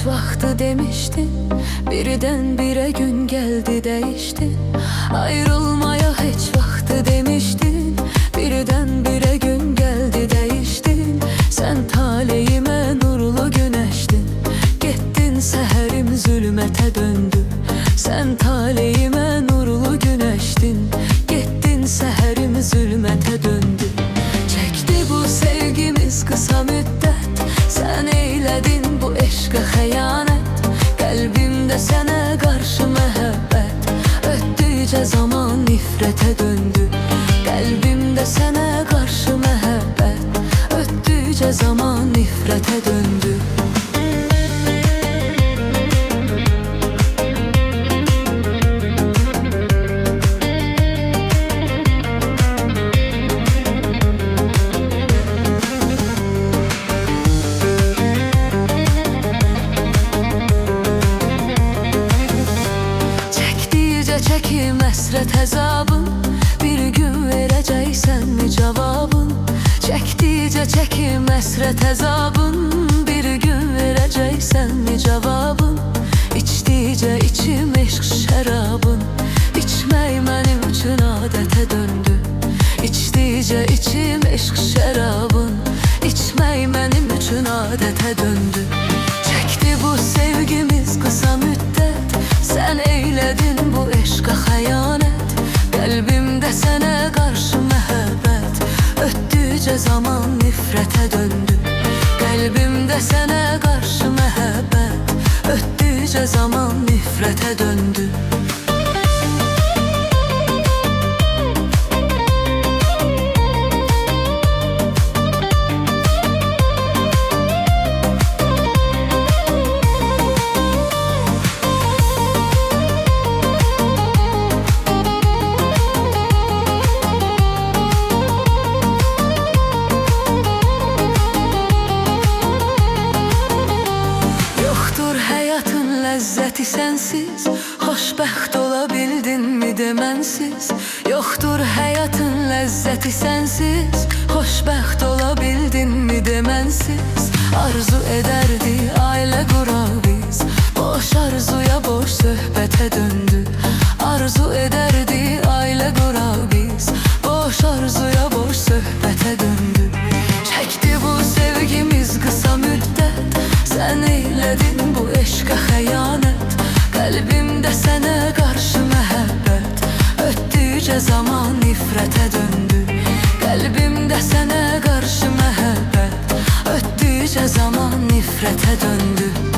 heç vaxtı demişdin, birdən-birə gün gəldi dəyişdin. Ayrılmaya heç vaxtı demişdin, birdən-birə gün gəldi dəyişdin. Sən taleyimə nurlu günəşdin, getdin səhərim zülmətə döndü. Sən taleyimə nurlu günəşdin, getdin səhərim zülmətə döndü. Çəkdi bu sevgimiz qısa müddət, sən eylədin bu eşqə xəyanət. Qəlbimdə sənə qarşı məhəbbət, ötdükcə zaman nifrətə döndü. Qəlbimdə sənə qarşı məhəbbət, ötdükcə zaman nifrətə döndü. Çəkim əsrət əzabın, bir gün verəcəksənmi cavabın? Çəkdikcə çəkim əsrət əzabın, bir gün verəcəksənmi cavabın? İçdikcə içim eşq şərabın, içmək mənim üçün adətə döndü. İçdikcə içim eşq şərabın, içmək mənim üçün adətə döndü. Çəkdi bu sevgimiz qısa müddət, sən eylədin bu eşqə xəyanət. Qəlbimdə sənə qarşı məhəbbət, ötdükcə zaman nifrətə döndü. Qəlbimdə sənə qarşı məhəbbət, ötdükcə zaman nifrətə döndü. Ləzzəti sənsiz, xoşbəxt ola bildinmi demənsiz? Yoxdur həyatın ləzzəti sənsiz, xoşbəxt ola bildinmi demənsiz? Arzu edərdi ailə qurar biz, boş arzuya boş söhbətə döndü. Arzu edərdi ailə qurar biz, boş arzuya boş söhbətə döndü. Çəkdi bu sevgimiz qısa müddət, sən eylədin bu eşqə xəyanət. Qəlbimdə sənə qarşı məhəbbət, ötdükcə zaman nifrətə döndü. Qəlbimdə sənə qarşı məhəbbət, ötdükcə zaman nifrətə döndü.